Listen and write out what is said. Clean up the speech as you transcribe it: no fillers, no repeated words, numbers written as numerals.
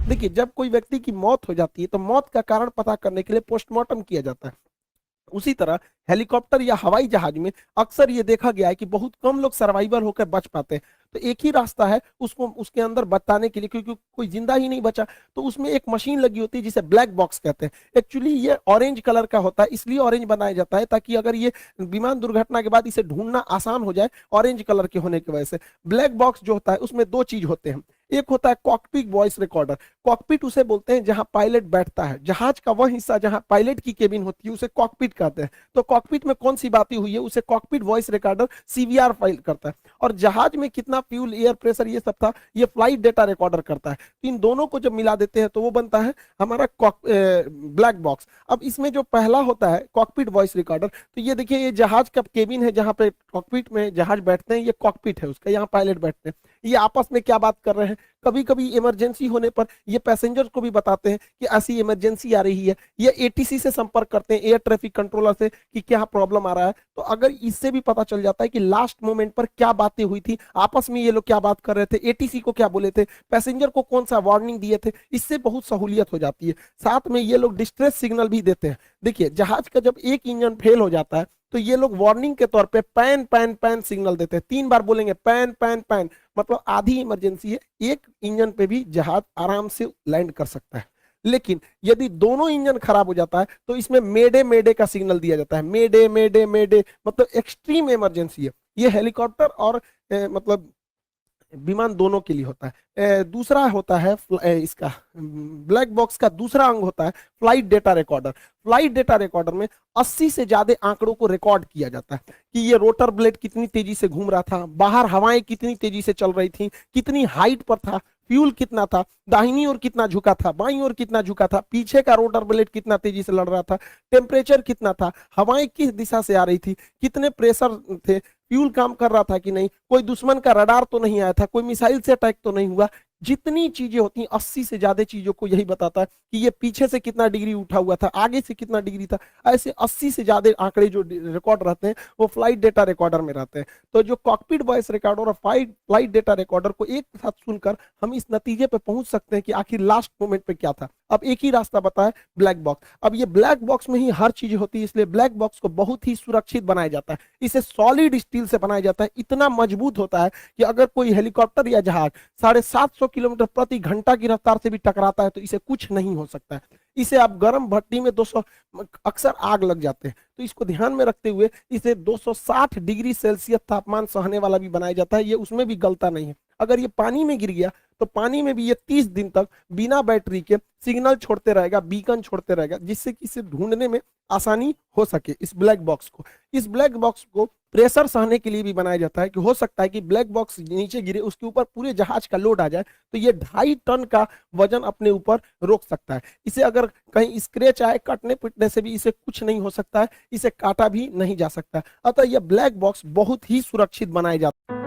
देखिए, जब कोई व्यक्ति की मौत हो जाती है तो मौत का कारण पता करने के लिए पोस्टमार्टम किया जाता है। उसी तरह हेलीकॉप्टर या हवाई जहाज में अक्सर ये देखा गया है कि बहुत कम लोग सर्वाइवर होकर बच पाते हैं। तो एक ही रास्ता है उसको उसके अंदर बताने के लिए, क्योंकि कोई जिंदा ही नहीं बचा। तो उसमें एक मशीन लगी होती है जिसे ब्लैक बॉक्स कहते हैं। एक्चुअली ये ऑरेंज कलर का होता है, इसलिए ऑरेंज बनाया जाता है ताकि अगर ये विमान दुर्घटना के बाद इसे ढूंढना आसान हो जाए, ऑरेंज कलर के होने की वजह से। ब्लैक बॉक्स जो होता है उसमें दो चीज होते हैं। एक होता है कॉकपिट वॉइस रिकॉर्डर। कॉकपिट उसे बोलते हैं जहां पायलट बैठता है, जहाज का वह हिस्सा जहां पायलट की केबिन होती है उसे कॉकपिट कहते हैं। तो कॉकपिट में कौन सी बातें हुई है उसे cockpit voice recorder CVR file करता है। और जहाज में कितना फ्यूल, एयर प्रेशर, ये सब था, ये फ्लाइट डेटा रिकॉर्डर करता है। तो इन दोनों को जब मिला देते हैं तो वो बनता है हमारा ब्लैक बॉक्स। अब इसमें जो पहला होता है कॉकपिट वॉइस रिकॉर्डर, तो ये देखिए, ये जहाज का केबिन है जहां पे कॉकपिट में जहाज बैठते हैं, ये कॉकपिट है उसका, यहाँ पायलट बैठते हैं। ये आपस में क्या बात कर रहे हैं, कभी कभी इमरजेंसी होने पर ये पैसेंजर को भी बताते हैं कि ऐसी इमरजेंसी आ रही है। ये एटीसी से संपर्क करते हैं, एयर ट्रैफिक कंट्रोलर से, कि क्या प्रॉब्लम आ रहा है। तो अगर इससे भी पता चल जाता है कि लास्ट मोमेंट पर क्या बातें हुई थी, आपस में ये लोग क्या बात कर रहे थे, एटीसी को क्या बोले थे, पैसेंजर को कौन सा वार्निंग दिए थे, इससे बहुत सहूलियत हो जाती है। साथ में ये लोग डिस्ट्रेस सिग्नल भी देते हैं। देखिए, जहाज का जब एक इंजन फेल हो जाता है तो ये लोग वार्निंग के तौर पे पैन पैन पैन सिग्नल देते हैं। 3 बार बोलेंगे पैन पैन पैन, मतलब आधी इमरजेंसी है, एक इंजन पे भी जहाज आराम से लैंड कर सकता है। लेकिन यदि दोनों इंजन खराब हो जाता है तो इसमें मेडे मेडे का सिग्नल दिया जाता है। मेडे मेडे मेडे मतलब एक्सट्रीम इमरजेंसी है। ये हेलीकॉप्टर और मतलब विमान दोनों के लिए होता है। दूसरा होता है इसका ब्लैक बॉक्स का दूसरा अंग होता है flight data recorder. Flight data recorder में 80 से ज्यादा आंकड़ों को रिकॉर्ड किया जाता है कि ये रोटर ब्लेड कितनी तेजी से घूम रहा था, बाहर हवाएं कितनी तेजी से चल रही थी, कितनी हाइट पर था, फ्यूल कितना था, दाहिनी ओर कितना झुका था, बाईं ओर कितना झुका था, पीछे का रोटर ब्लेड कितना तेजी से लड़ रहा था, टेम्परेचर कितना था, हवाएं किस दिशा से आ रही थी, कितने प्रेशर थे, फ्यूल काम कर रहा था कि नहीं, कोई दुश्मन का रडार तो नहीं आया था, कोई मिसाइल से अटैक तो नहीं हुआ। जितनी चीजें होती हैं 80 से ज्यादा चीजों को यही बताता है कि ये पीछे से कितना डिग्री उठा हुआ था, आगे से कितना डिग्री था। ऐसे 80 से ज्यादा आंकड़े जो रिकॉर्ड रहते हैं वो फ्लाइट डेटा रिकॉर्डर में रहते हैं। तो जो कॉकपिट वॉइस रिकॉर्डर और फ्लाइट डेटा रिकॉर्डर को एक साथ सुनकर हम इस नतीजे पे पहुंच सकते हैं कि आखिर लास्ट मोमेंट पे क्या था। अब एक ही रास्ता बताया, ब्लैक बॉक्स। अब ये ब्लैक बॉक्स में ही हर चीज होती है, इसलिए ब्लैक बॉक्स को बहुत ही सुरक्षित बनाया जाता है। इसे सॉलिड स्टील से बनाया जाता है, इतना मजबूत होता है कि अगर कोई हेलीकॉप्टर या जहाज 750 किलोमीटर प्रति घंटा की रफ्तार से भी टकराता है तो इसे कुछ नहीं हो सकता है। इसे आप गर्म भट्टी में 200 अक्सर आग लग जाते हैं, तो इसको ध्यान में रखते हुए इसे 260 डिग्री सेल्सियस तापमान सहने वाला भी बनाया जाता है। ये उसमें भी गलता नहीं है। अगर ये पानी में गिर गया तो पानी में भी ये 30 दिन तक बिना बैटरी के सिग्नल छोड़ते रहेगा, बीकन छोड़ते रहेगा, जिससे कि इसे ढूंढने में आसानी हो सके। इस ब्लैक बॉक्स को प्रेशर सहने के लिए भी बनाया जाता है कि हो सकता है कि ब्लैक बॉक्स नीचे गिरे, उसके ऊपर पूरे जहाज का लोड आ जाए तो ये 2.5 टन का वजन अपने ऊपर रोक सकता है। इसे अगर कहीं स्क्रैच आए, कटने पिटने से भी इसे कुछ नहीं हो सकता है, इसे काटा भी नहीं जा सकता। अतः यह ब्लैक बॉक्स बहुत ही सुरक्षित बनाया जाता है।